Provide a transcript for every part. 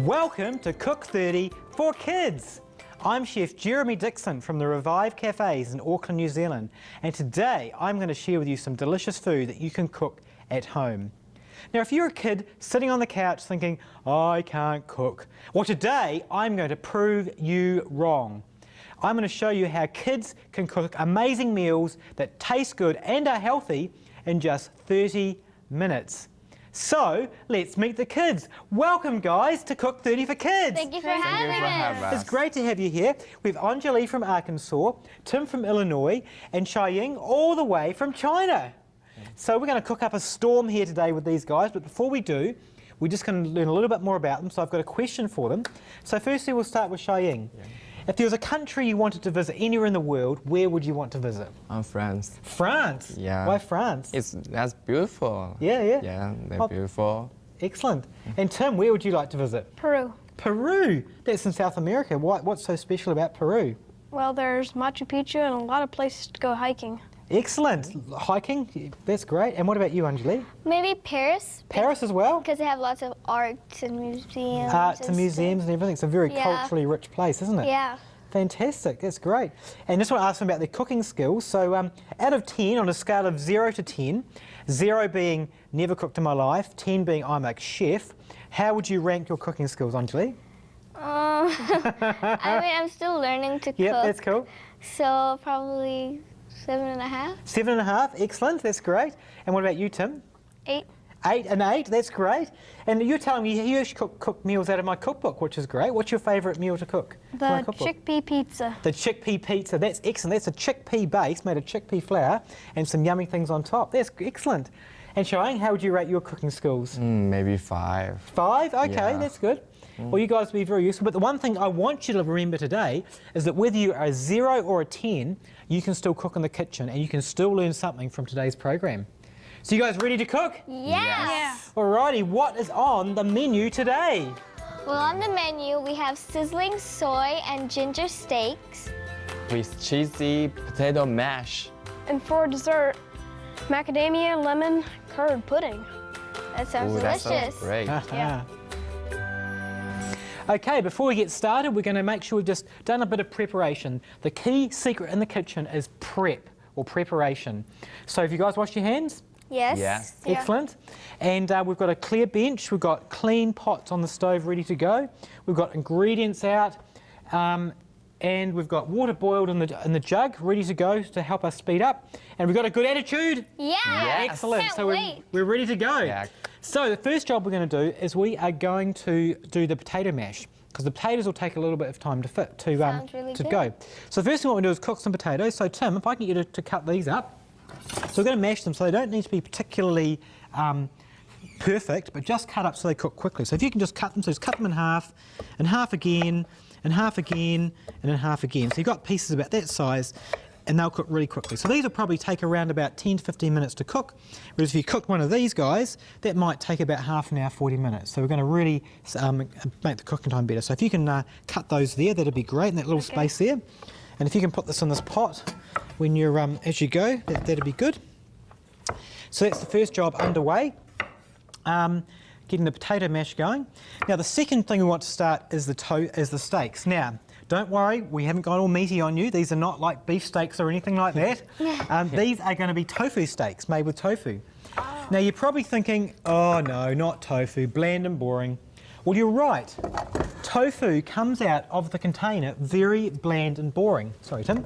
Welcome to Cook30 for Kids. I'm Chef Jeremy Dixon from the Revive Cafes in Auckland, New Zealand, and today I'm going to share with you some delicious food that you can cook at home. Now, if you're a kid sitting on the couch thinking, I can't cook, well, today I'm going to prove you wrong. I'm going to show you how kids can cook amazing meals that taste good and are healthy in just 30 minutes. So, let's meet the kids. Welcome, guys, to Cook30 for Kids. Thank you for having us. It's great to have you here. We have Anjali from Arkansas, Tim from Illinois, and Xiaoying all the way from China. So we're going to cook up a storm here today with these guys, but before we do, we're just going to learn a little bit more about them, so I've got a question for them. So firstly, we'll start with Xiaoying. Yeah. If there was a country you wanted to visit anywhere in the world, where would you want to visit? France. France? Yeah. Why France? That's beautiful. Yeah, yeah. Yeah, they're beautiful. Excellent. And Tim, where would you like to visit? Peru. Peru? That's in South America. What's so special about Peru? Well, there's Machu Picchu and a lot of places to go hiking. Excellent. Hiking? That's great. And what about you, Anjali? Maybe Paris. Paris as well? Because they have lots of arts and museums. Arts and museums and everything. It's a very culturally rich place, isn't it? Yeah. Fantastic. That's great. And just want to ask them about their cooking skills. So out of 10, on a scale of 0 to 10, 0 being never cooked in my life, 10 being I'm a chef, how would you rank your cooking skills, Anjali? I mean, I'm still learning to cook. Yep, that's cool. So probably 7.5. 7.5, excellent, that's great. And what about you, Tim? 8. 8 and 8, that's great. And you're telling me you actually cook meals out of my cookbook, which is great. What's your favourite meal to cook? The chickpea pizza. The chickpea pizza, that's excellent. That's a chickpea base made of chickpea flour and some yummy things on top. That's excellent. And Xiaoying, how would you rate your cooking skills? Maybe 5. 5? Okay, Yeah. that's good. Well, you guys will be very useful. But the one thing I want you to remember today is that whether you are a 0 or a 10, you can still cook in the kitchen and you can still learn something from today's program. So you guys ready to cook? Yes. Alrighty, what is on the menu today? Well, on the menu, we have sizzling soy and ginger steaks. With cheesy potato mash. And for dessert, macadamia lemon curd pudding. That sounds delicious. That sounds great. Yeah. Okay, before we get started, we're going to make sure we've just done a bit of preparation. The key secret in the kitchen is prep, or preparation. So have you guys washed your hands? Yes. Yes. Yeah. Excellent. And we've got a clear bench, we've got clean pots on the stove ready to go. We've got ingredients out, and we've got water boiled in the jug ready to go to help us speed up. And we've got a good attitude. Yeah. Yes. Excellent. Can't So wait. we're ready to go. Yeah. So the first job we're going to do is we are going to do the potato mash, because the potatoes will take a little bit of time to Sounds really good. go. So the first thing what we do is cook some potatoes. So Tim, if I can get you to cut these up. So we're going to mash them so they don't need to be particularly perfect, but just cut up so they cook quickly. So if you can just cut them, so just cut them in half again, and half again, and then half again. So you've got pieces about that size, and they'll cook really quickly. So these will probably take around about 10 to 15 minutes to cook, whereas if you cook one of these guys, that might take about half an hour, 40 minutes. So we're going to really make the cooking time better. So if you can cut those there, that'd be great, in that little space there. And if you can put this in this pot when you're as you go, that'd be good. So that's the first job underway, getting the potato mash going. Now the second thing we want to start is the steaks. Now, don't worry, we haven't got all meaty on you. These are not like beef steaks or anything like that. These are going to be tofu steaks made with tofu. Oh. Now you're probably thinking, oh no, not tofu, bland and boring. Well, you're right. Tofu comes out of the container very bland and boring. Sorry, Tim.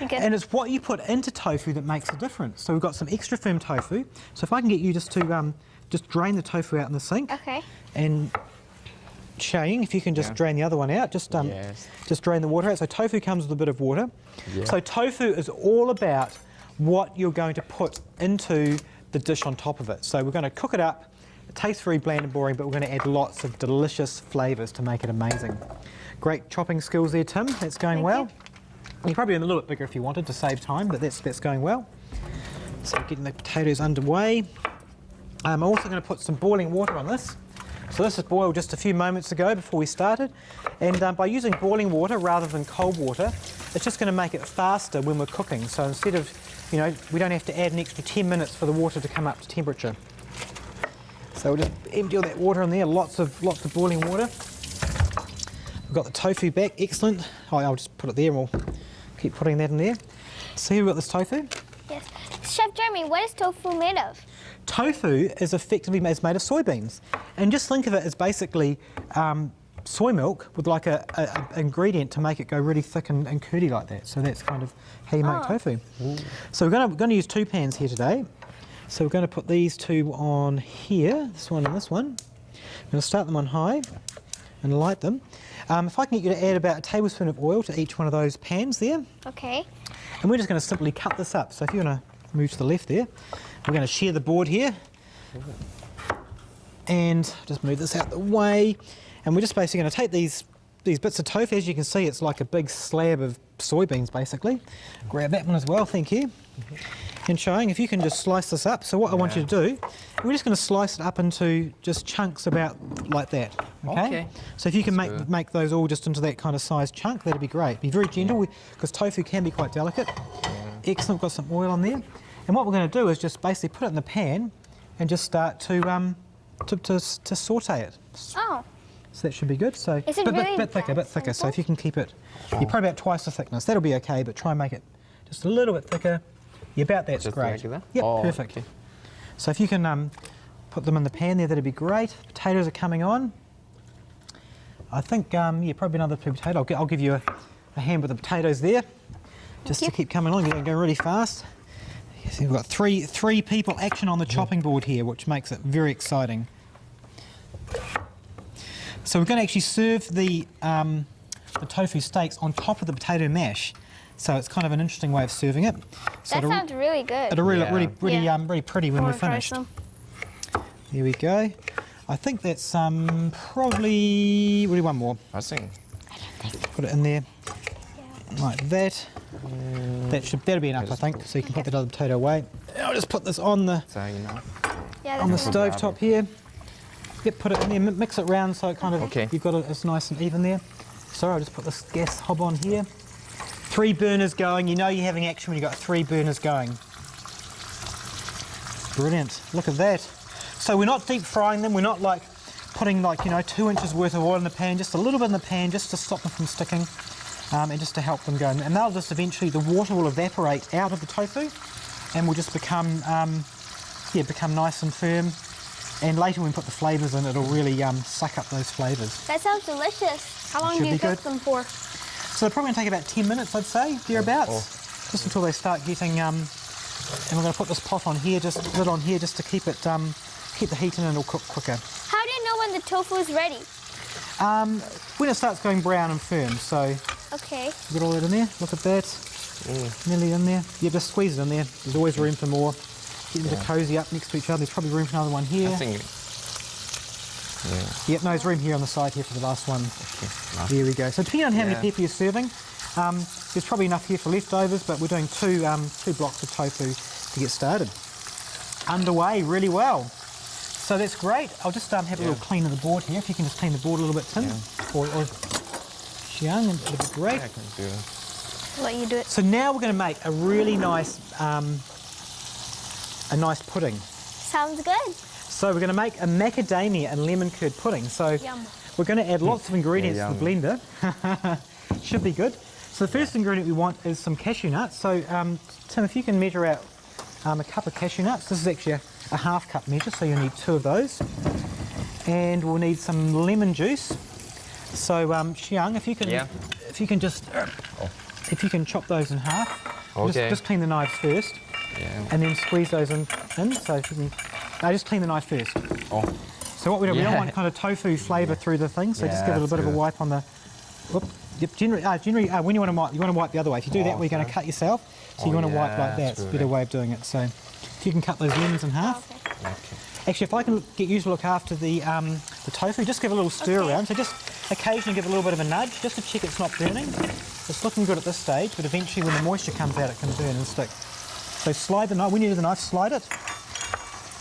Okay. And it's what you put into tofu that makes a difference. So we've got some extra firm tofu. So if I can get you just to just drain the tofu out in the sink. Okay. And Xiaoying, if you can just drain the other one out, just drain the water out. So tofu comes with a bit of water. Yeah. So tofu is all about what you're going to put into the dish on top of it. So we're going to cook it up. It tastes very bland and boring, but we're going to add lots of delicious flavours to make it amazing. Great chopping skills there, Tim. That's going well. You're probably a little bit bigger if you wanted to save time, but that's going well. So getting the potatoes underway. I'm also going to put some boiling water on this. So this is boiled just a few moments ago before we started. And by using boiling water rather than cold water, it's just going to make it faster when we're cooking. So instead of, we don't have to add an extra 10 minutes for the water to come up to temperature. So we'll just empty all that water in there, lots of boiling water. We've got the tofu back, excellent. Oh, I'll just put it there and we'll keep putting that in there. So here we've got this tofu. Yes. Chef Jeremy, what is tofu made of? Tofu is effectively made of soybeans. And just think of it as basically soy milk with like a ingredient to make it go really thick and curdy like that. So that's kind of how you make tofu. So we're going to use 2 pans here today. So we're going to put these 2 on here, this one and this one. I'm going to start them on high and light them. If I can get you to add about a tablespoon of oil to each one of those pans there. Okay. And we're just going to simply cut this up. So if you're going to move to the left there, we're going to share the board here. And just move this out the way. And we're just basically going to take these bits of tofu. As you can see, it's like a big slab of soybeans, basically. Grab that one as well, thank you. And showing, if you can just slice this up. So what I want you to do, we're just going to slice it up into just chunks about like that. Okay. So if you can make those all just into that kind of size chunk, that'd be great. Be very gentle because tofu can be quite delicate. Excellent, got some oil on there. And what we're going to do is just basically put it in the pan and just start to saute it. Oh. So that should be good. So Is it really bit thicker, that bit thicker. So simple? if you can keep it, you're probably about twice the thickness. That'll be okay, but try and make it just a little bit thicker. Yeah, about that's Just great. like that? Yep, Oh, perfect. okay. So if you can put them in the pan there, that'd be great. Potatoes are coming on. I think, yeah, probably another 2 potatoes. I'll give you a hand with the potatoes there, just to keep coming on. You're going to go really fast. So we've got three people action on the chopping board here, which makes it very exciting. So we're going to actually serve the tofu steaks on top of the potato mash. So it's kind of an interesting way of serving it. So That sounds really good. it'll really, Yeah. really pretty when I we're wanna try finished. some. There we go. I think that's probably, we'll do one more. I think. Put it in there like that. That'll be enough, I think. So you can put that other potato away. I'll just put this on the So enough. Yeah, on the that's stove top here. Yep, put it in there, mix it round so it kind of, you've got it, it's nice and even there. So I'll just put this gas hob on here. 3 burners going, you know you're having action when you've got 3 burners going. Brilliant, look at that. So we're not deep frying them, we're not like putting 2 inches worth of oil in the pan, just a little bit in the pan just to stop them from sticking and just to help them go. And they'll just eventually, the water will evaporate out of the tofu and will just become nice and firm. And later when we put the flavours in, it'll really suck up those flavours. That sounds delicious. How long Should do you be cook good. them for? So they're probably going to take about 10 minutes, I'd say, thereabouts. Just until they start getting, and we're going to put this pot on here, lid on here, just to keep it, keep the heat in and it'll cook quicker. How do you know when the tofu is ready? When it starts going brown and firm, so Okay. you got all that in there, look at that. Nearly in there. Yeah, just squeeze it in there. There's always room for more. Get them to cosy up next to each other. There's probably room for another one here. I think. Yep, no, there's room here on the side here for the last one. Okay. There we go. So depending on how many Yeah. people you're serving, there's probably enough here for leftovers, but we're doing two blocks of tofu to get started. Underway really well. So that's great. I'll just have a little clean of the board here. If you can just clean the board a little bit, Tim, or Xiang, that'd be great. I can do it. Let you do it. So now we're going to make a really nice, pudding. Sounds good. So we're going to make a macadamia and lemon curd pudding. So Yum. we're going to add lots of ingredients Yeah, to the blender. Should be good. So the first ingredient we want is some cashew nuts. So Tim, if you can measure out a cup of cashew nuts. This is actually a half cup measure, so you'll need 2 of those. And we'll need some lemon juice. So Xiang, if you can just if you can chop those in half. Okay. Just clean the knives first. Yeah. And then squeeze those in. So if you can, no, just clean the knife first. Oh. So what we do, we don't Yeah. want kind of tofu flavour through the thing, so just Yeah, give it a little bit of a that's wipe on the. Whoop. Yep, generally, when you want to wipe the other way. If you do that, we're going to Okay. cut yourself. So Oh, you want to wipe yeah, like that. It's a true. better way of doing it. So if you can cut those lemons in half. Okay. Okay. Actually, if I can get you to look after the tofu, just give a little stir around. So just occasionally give a little bit of a nudge, just to check it's not burning. It's looking good at this stage, but eventually when the moisture comes out, it can burn and stick. So slide the knife. When you do the knife, slide it.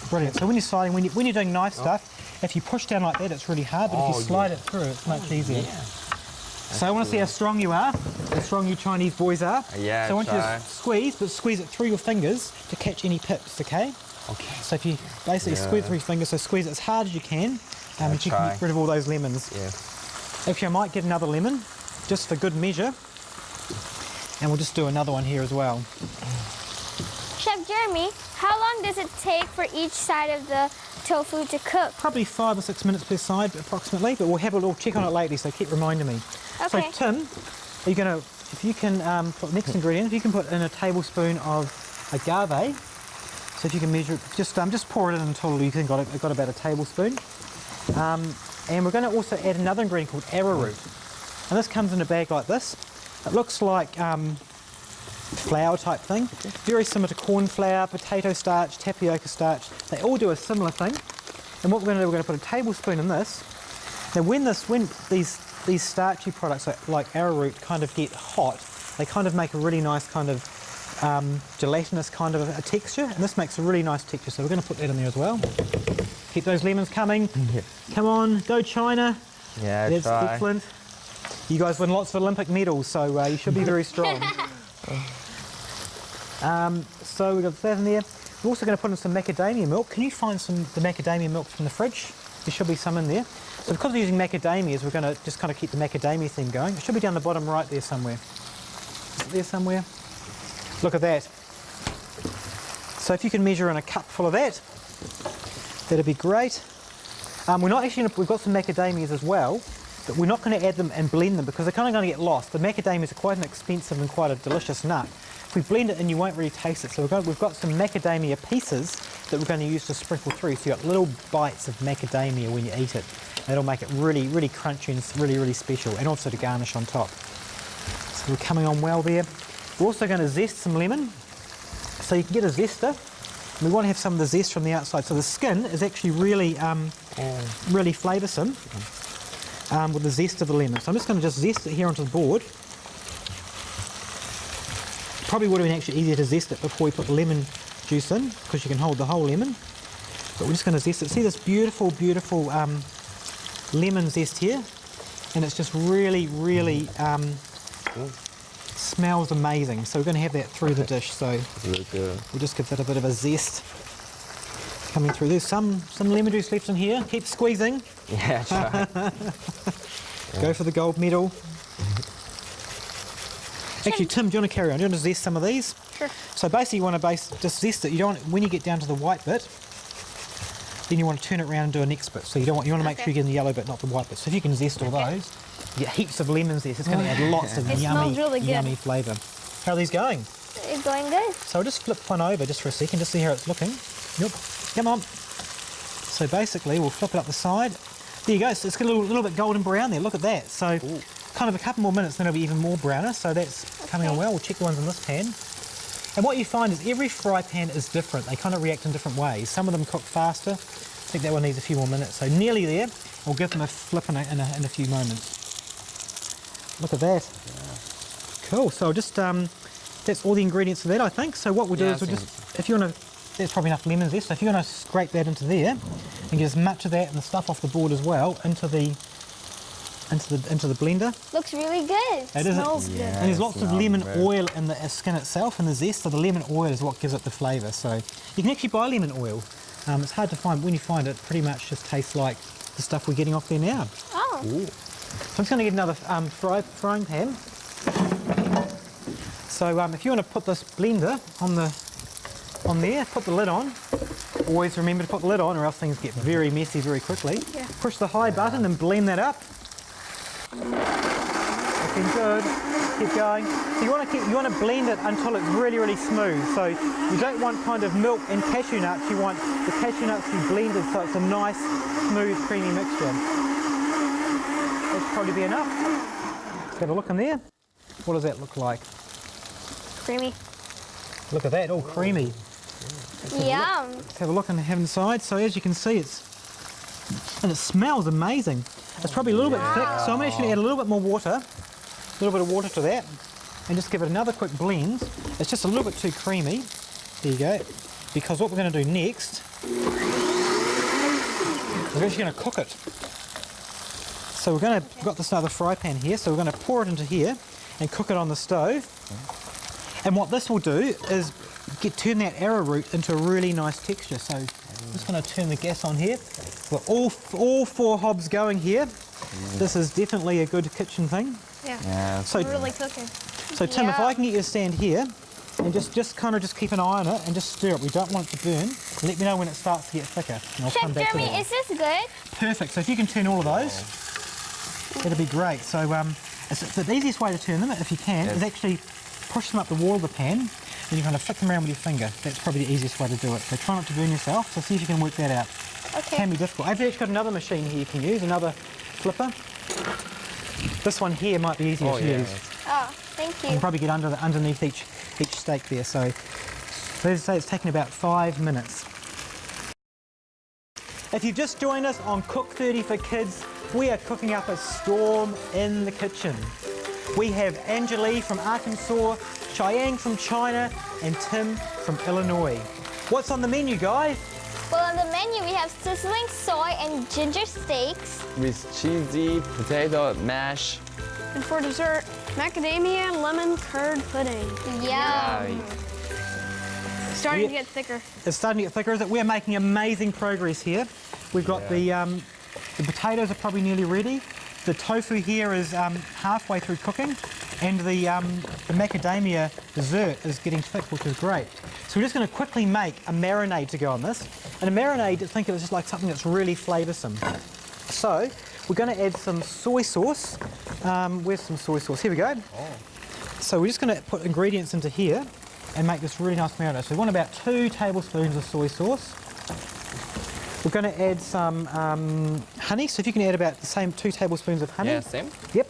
Brilliant. So when you're sliding, when you're doing knife stuff, if you push down like that, it's really hard. But if you slide it through, it's much easier. So I want to see how strong you are, how strong you Chinese boys are. Yeah, So I want you try. to squeeze, but squeeze it through your fingers to catch any pips, okay? Okay. So if you basically squeeze through your fingers, so squeeze it as hard as you can, and you can try. get rid of all those lemons. Yeah. Actually, I might get another lemon, just for good measure. And we'll just do another one here as well. Chef Jeremy, how long does it take for each side of the tofu to cook? Probably 5 or 6 minutes per side, approximately, but we'll have a little check on it lately, so keep reminding me. Okay. So, Tim, are you going to, if you can, put next ingredient, if you can put in a tablespoon of agave, so if you can measure it, just pour it in until you think got about a tablespoon. And we're going to also add another ingredient called arrowroot. And this comes in a bag like this. It looks like flour type thing, very similar to corn flour, potato starch, tapioca starch. They all do a similar thing. And what we're going to do, we're going to put a tablespoon in this. Now when these starchy products like arrowroot kind of get hot, they kind of make a really nice kind of gelatinous kind of a texture, and this makes a really nice texture, so we're going to put that in there as well. Keep those lemons coming. Come on, go China. Yeah, That's try. excellent. You guys win lots of Olympic medals, so you should be very strong. So we've got that in there. We're also going to put in some macadamia milk. Can you find the macadamia milk from the fridge? There should be some in there. So because we're using macadamias, we're going to just kind of keep the macadamia theme going. It should be down the bottom right there somewhere. Is it there somewhere? Look at that. So if you can measure in a cup full of that, that'd be great. We're not actually we've got some macadamias as well, but we're not going to add them and blend them because they're kind of going to get lost. The macadamias are quite an expensive and quite a delicious nut. If we blend it in, you won't really taste it. So we've got some macadamia pieces that we're going to use to sprinkle through. So you've got little bites of macadamia when you eat it. That'll make it really, really crunchy and really, really special, and also to garnish on top. So we're coming on well there. We're also going to zest some lemon. So you can get a zester. We want to have some of the zest from the outside. So the skin is actually really, really flavoursome with the zest of the lemon. So I'm just going to just zest it here onto the board. Probably would have been actually easier to zest it before we put the lemon juice in, because you can hold the whole lemon. But we're just going to zest it. See this beautiful, beautiful lemon zest here? And it's just really, really smells amazing. So we're going to have that through the dish. So Really good. we'll just give that a bit of a zest coming through. There's some lemon juice left in here. Keep squeezing. Yeah, try. Go for the gold medal. Actually, Tim, do you want to carry on? Do you want to zest some of these? Sure. So basically you want to just zest it. You don't want, when you get down to the white bit, then you want to turn it around and do a next bit. So you want to make sure you get the yellow bit, not the white bit. So if you can zest all those, you get heaps of lemons there. So it's going to add lots of It yummy, smells really good. yummy flavour. How are these going? It's going good. So I'll just flip one over just for a second, just see how it's looking. Yep. Come on. So basically we'll flip it up the side. There you go. So it's got a little bit golden brown there. Look at that. So kind of a couple more minutes, then it'll be even more browner. So that's coming on well. We'll check the ones in this pan. And what you find is every fry pan is different. They kind of react in different ways. Some of them cook faster. I think that one needs a few more minutes. So nearly there. We'll give them a flip in a few moments. Look at that. Cool. So I'll just that's all the ingredients for that, I think. So what we'll do is we'll just, if you want to, there's probably enough lemons there. So if you want to scrape that into there and get as much of that and the stuff off the board as well into the blender. Looks really good. It is. Smells good. And there's lots of smells lemon very- oil in the skin itself and the zest. So the lemon oil is what gives it the flavour. So you can actually buy lemon oil. It's hard to find. When you find it, pretty much just tastes like the stuff we're getting off there now. Oh. So I'm just going to get another frying pan. So if you want to put this blender on there, put the lid on. Always remember to put the lid on or else things get very messy very quickly. Yeah. Push the high button and blend that up. Looking good. Keep going. So you want to blend it until it's really, really smooth. So you don't want kind of milk and cashew nuts. You want the cashew nuts to be blended so it's a nice, smooth, creamy mixture. That should probably be enough. Let's have a look in there. What does that look like? Creamy. Look at that, all creamy. Yum. Let's have a look on the inside. So as you can see, it smells amazing. It's probably a little bit thick, so I'm actually going to add a little bit more water, a little bit of water to that, and just give it another quick blend. It's just a little bit too creamy. There you go. Because what we're going to do next, we're actually going to cook it. So we've got this other fry pan here, so we're going to pour it into here and cook it on the stove. And what this will do is turn that arrowroot into a really nice texture. So I'm just going to turn the gas on here. We're all 4 hobs going here. This is definitely a good kitchen thing. Yeah. Yeah. So, Really cooking. so Tim, if Yeah. I can get you to stand here and just kind of just keep an eye on it and just stir it. We don't want it to burn. Let me know when it starts to get thicker. And I'll come Chef back Jeremy, to that. is this good? Perfect. So if you can turn all of those, that'd be great. So it's the easiest way to turn them, if you can, is actually push them up the wall of the pan and you kind of flick them around with your finger. That's probably the easiest way to do it. So try not to burn yourself. So see if you can work that out. Okay. Can be difficult. I've actually got another machine here you can use, another flipper. This one here might be easier Oh, to yeah. use. Oh, thank You can you. probably get underneath each steak there. So let's say it's taken about 5 minutes. If you've just joined us on Cook30 for Kids, we are cooking up a storm in the kitchen. We have Angelie from Arkansas, Cheyenne from China, and Tim from Illinois. What's on the menu, guys? Well, on the menu we have sizzling soy and ginger steaks. With cheesy potato mash. And for dessert, macadamia lemon curd pudding. Yum. Starting to get thicker. It's starting to get thicker, is it? We're making amazing progress here. We've got the potatoes are probably nearly ready. The tofu here is halfway through cooking, and the macadamia dessert is getting thick, which is great. So we're just going to quickly make a marinade to go on this. And a marinade, think of it as just like something that's really flavoursome. So we're going to add some soy sauce. Where's some soy sauce? Here we go. So we're just going to put ingredients into here and make this really nice marinade. So we want about 2 tablespoons of soy sauce. We're going to add some honey. So if you can add about the same 2 tablespoons of honey. Yeah, same. Yep.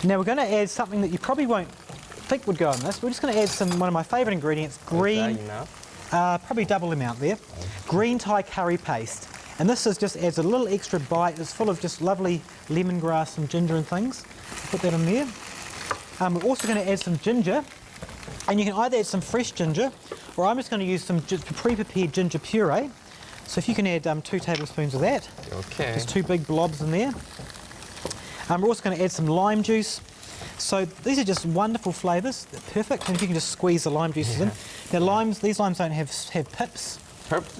Now we're going to add something that you probably won't think would go on this. We're just going to add one of my favourite ingredients, green. Is that enough? Probably double the amount there. Green Thai curry paste. And this just adds a little extra bite. It's full of just lovely lemongrass and ginger and things. Put that in there. We're also going to add some ginger. And you can either add some fresh ginger, or I'm just going to use some pre-prepared ginger puree. So if you can add 2 tablespoons of that. Okay. There's 2 big blobs in there. We're also going to add some lime juice. So these are just wonderful flavours. They're perfect. And if you can just squeeze the lime juices in. Now these limes don't have pips.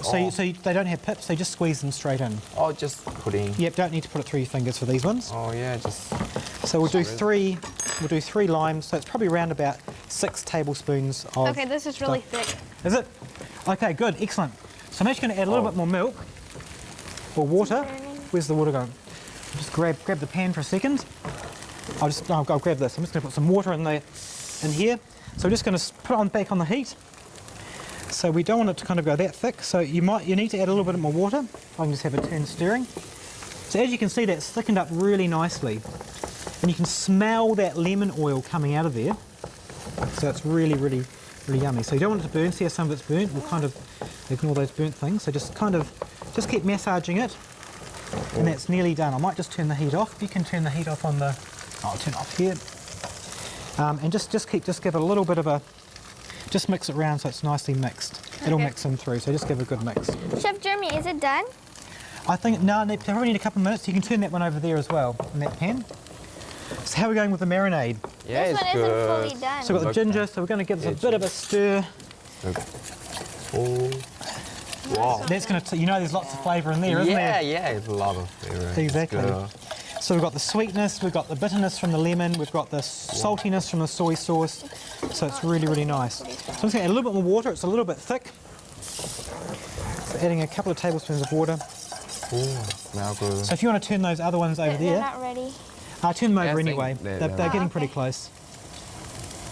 So they don't have pips. So you just squeeze them straight in. Oh, just putting. Yep, don't need to put it through your fingers for these ones. Oh yeah, just. So we'll do 3. We'll do 3 limes. So it's probably around about 6 tablespoons of. Okay, this is really stuff. thick. Is it? Okay, good, excellent. So I'm actually going to add a little bit more milk or water. Where's the water going? Just grab the pan for a second. I'll grab this. I'm just going to put some water in here. So we're just going to put it back on the heat. So we don't want it to kind of go that thick. So you need to add a little bit more water. I can just have a turn stirring. So as you can see, that's thickened up really nicely, and you can smell that lemon oil coming out of there. So it's really, really, really yummy. So you don't want it to burn. See how some of it's burnt? We'll kind of ignore those burnt things. So just keep massaging it, and that's nearly done. I might just turn the heat off. You can turn the heat off on the. I'll turn it off here. And just give it a little bit of just mix it around so it's nicely mixed. It'll mix in through. So just give it a good mix. Chef Jeremy, is it done? I think they probably need a couple of minutes. You can turn that one over there as well in that pan. So how are we going with the marinade? Yeah, This it's one good. isn't fully done. So we've got the ginger, so we're going to give this a bit of a stir. Oh. Wow. That's going to, there's lots of flavour in there, isn't there? Yeah, it's a lot of flavor. Exactly. It's good. So we've got the sweetness, we've got the bitterness from the lemon, we've got the saltiness from the soy sauce. So it's really, really nice. So I'm just going to add a little bit more water. It's a little bit thick. So adding a couple of tablespoons of water. Oh, smell good. So if you want to turn those other ones over They're there, not ready. turn them over I think anyway. they're They're getting pretty okay. close.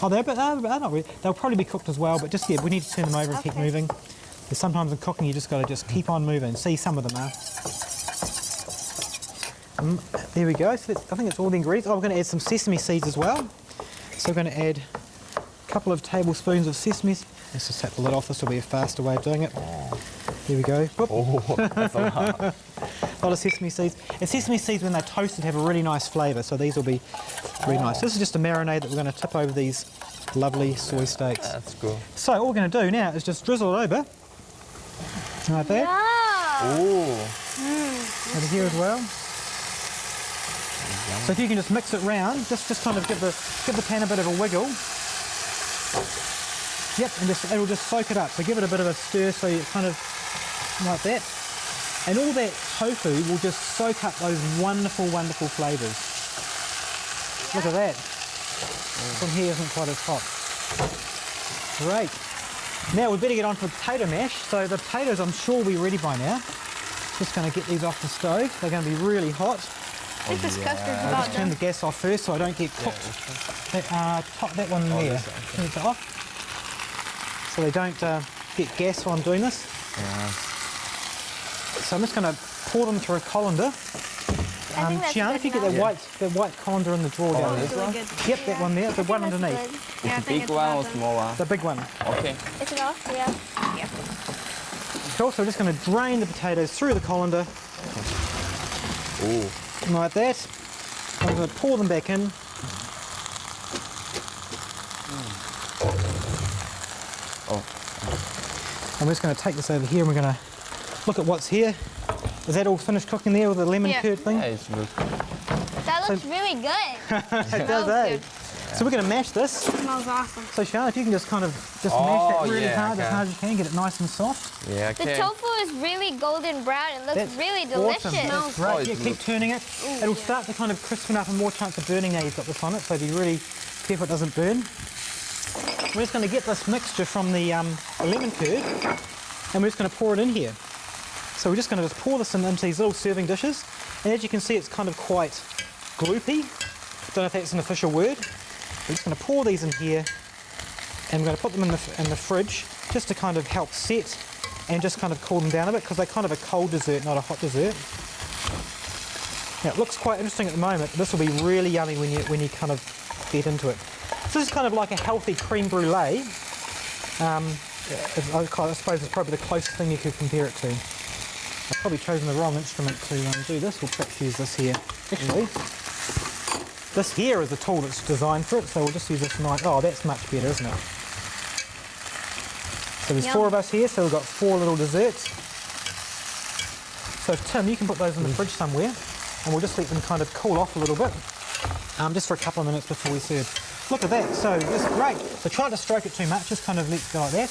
Oh, they're not really. They'll probably be cooked as well, but we need to turn them over and keep Okay. moving. Because sometimes in cooking you just got to keep on moving. See, some of them are. There we go. So I think that's all the ingredients. Oh, we're going to add some sesame seeds as well. So we're going to add a couple of tablespoons of sesame. Let's just take the lid off. This will be a faster way of doing it. There we go. Whoop. Oh, that's a lot. A lot of sesame seeds. And sesame seeds, when they're toasted, have a really nice flavour. So these will be really nice. This is just a marinade that we're going to tip over these lovely soy steaks. That's good. So all we're going to do now is just drizzle it over. Like that. Yeah. Oh. Over here as well. So if you can just mix it round, just kind of give the pan a bit of a wiggle. Yep, and it'll just soak it up. So give it a bit of a stir so you kind of like that. And all that tofu will just soak up those wonderful, wonderful flavours. Look at that. From here isn't quite as hot. Great. Now we better get on to the potato mash. So the potatoes I'm sure will be ready by now. Just going to get these off the stove. They're going to be really hot. I think this custard's I'll about just turn the gas off first so I don't get cooked. That one there. Turn it off. So they don't get gas while I'm doing this. Yeah. So I'm just going to pour them through a colander. Gianna, if you get the white colander in the drawer down there. really good. Yep, that one there, the one That's underneath. good. Yeah, I think Big it's one about or done. small one? The big one. Okay. Is it off? Yeah. Yeah. Cool, so we're just going to drain the potatoes through the colander Ooh. like that. I'm going to pour them back in. Oh. I'm just going to take this over here and we're going to look at what's here. Is that all finished cooking there with the lemon Yeah. curd thing? Yeah, it's good. That looks really good. It does, eh? good. So we're going to mash this. Smells awesome. So Sian, if you can just kind of mash that really hard, as hard as you can, get it nice and soft. Yeah, The okay. tofu is really golden brown. It looks That's really delicious. Awesome. That's great. Oh, Yeah, it's keep good. turning it. It'll start to kind of crispen up and more chance of burning now you've got this on it, so be really careful it doesn't burn. We're just going to get this mixture from the lemon curd and we're just going to pour it in here. So we're just going to pour this into these little serving dishes, and as you can see it's kind of quite gloopy. Don't know if that's an official word. We're just going to pour these in here and we're going to put them in the fridge just to kind of help set and just kind of cool them down a bit because they're kind of a cold dessert, not a hot dessert. Now it looks quite interesting at the moment, but this will be really yummy when you kind of get into it. So this is kind of like a healthy creme brulee. I suppose it's probably the closest thing you could compare it to. I've probably chosen the wrong instrument to do this. We'll perhaps use this here. Actually, this here is the tool that's designed for it, so we'll just use this knife. Oh, that's much better, isn't it? So there's 4 of us here, so we've got 4 little desserts. So Tim, you can put those in the fridge somewhere, and we'll just let them kind of cool off a little bit, just for a couple of minutes before we serve. Look at that, so that's great. So try not to stroke it too much, just kind of let it go like that.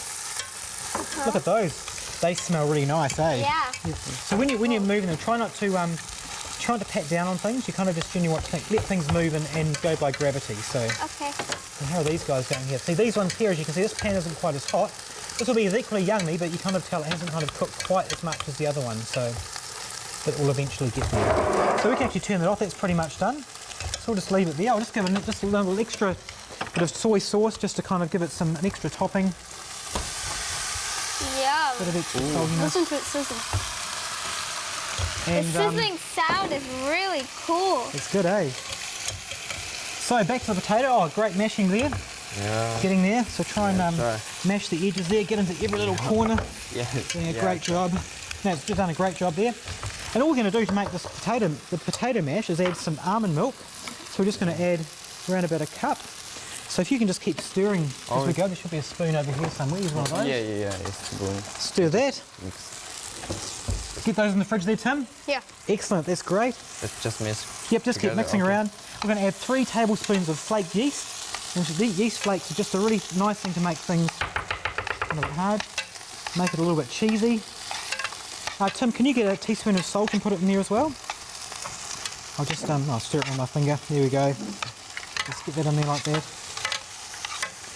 Look at those. They smell really nice, eh? Yeah. So when you're moving them, try not to pat down on things. You kind of just genuinely want to let things move and go by gravity. So Okay. and how are these guys going here? See, these ones here, as you can see, this pan isn't quite as hot. This will be as equally yummy, but you kind of tell it hasn't kind of cooked quite as much as the other one. So it will eventually get there. So we can actually turn that off. That's pretty much done. So we'll just leave it there. I'll just give it just a little extra bit of soy sauce just to kind of give it an extra topping. Yum. Bit of extra saltiness. Listen to it sizzle. The And, sizzling sound is really cool. it's good, eh? So back to the potato. Oh, great mashing there. Yeah. Getting there. So try and try. mash the edges there. Get into every little corner. Yeah. Yeah, great job. No, it's done a great job there. And all we're going to do to make this potato mash is add some almond milk. So we're just going to add around about a cup. So if you can just keep stirring as we go, there should be a spoon over here somewhere. Use one of those. Yeah. It's good. Stir that. Mix. Get those in the fridge there, Tim. Yeah. Excellent, that's great. Let's just mix. Yep, just keep together, mixing okay. around. We're going to add 3 tablespoons of flaked yeast. And the yeast flakes are just a really nice thing to make things a little hard. Make it a little bit cheesy. Tim, can you get a teaspoon of salt and put it in there as well? I'll just I'll stir it with my finger. There we go. Just get that in there like that.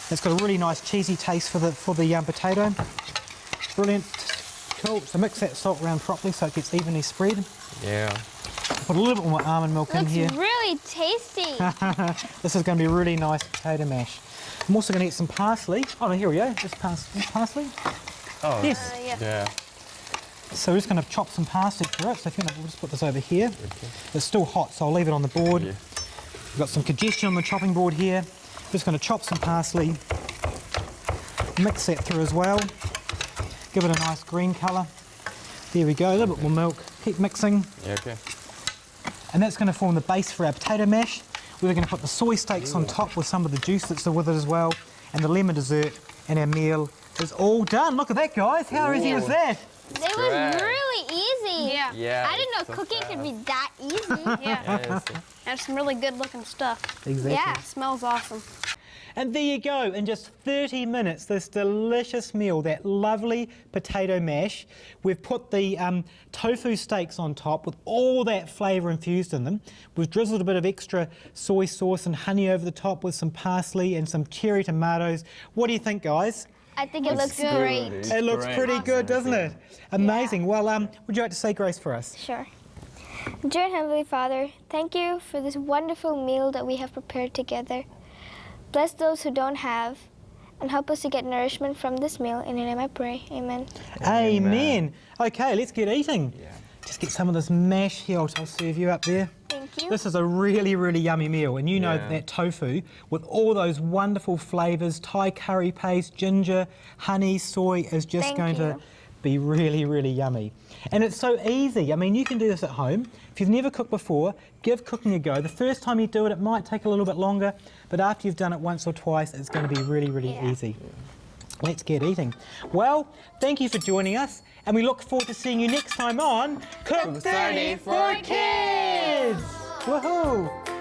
It's got a really nice cheesy taste for the potato. Brilliant. Cool. So mix that salt around properly so it gets evenly spread. Yeah. Put a little bit more almond milk in Looks here. really tasty. This is going to be a really nice potato mash. I'm also going to get some parsley. Oh, no, here we go. Just parsley. Oh. Yes. Yeah. Yeah. So we're just going to chop some parsley through it. So if you want, we'll just put this over here. It's still hot, so I'll leave it on the board. Yeah. We've got some congestion on the chopping board here. Just going to chop some parsley. Mix that through as well. Give it a nice green colour. There we go. A little bit more milk. Keep mixing. Yeah. Okay. And that's going to form the base for our potato mash. We're going to put the soy steaks on top with some of the juice that's with it as well, and the lemon dessert, and our meal is all done. Look at that, guys. How easy was that? It was Great. really easy. Yeah. Yeah. I didn't know so cooking fast. could be that easy. Yeah. Yeah. That's some really good looking stuff. Exactly. Yeah. Smells awesome. And there you go, in just 30 minutes, this delicious meal, that lovely potato mash. We've put the tofu steaks on top with all that flavour infused in them. We've drizzled a bit of extra soy sauce and honey over the top with some parsley and some cherry tomatoes. What do you think, guys? I think it looks great. It looks pretty good, doesn't it? Amazing. Well, would you like to say grace for us? Sure. Dear Heavenly Father, thank you for this wonderful meal that we have prepared together. Bless those who don't have, and help us to get nourishment from this meal. In your name I pray. Amen. Amen. Okay, let's get eating. Yeah. Just get some of this mash here. I'll serve you up there. Thank you. This is a really, really yummy meal. And you know Yeah. that tofu with all those wonderful flavours, Thai curry paste, ginger, honey, soy is just Thank going to you. be really, really yummy. And it's so easy. I mean, you can do this at home. If you've never cooked before, give cooking a go. The first time you do it, it might take a little bit longer, but after you've done it once or twice, it's going to be really, really easy. Let's get eating. Well, thank you for joining us, and we look forward to seeing you next time on Cook30 for Kids! Woohoo!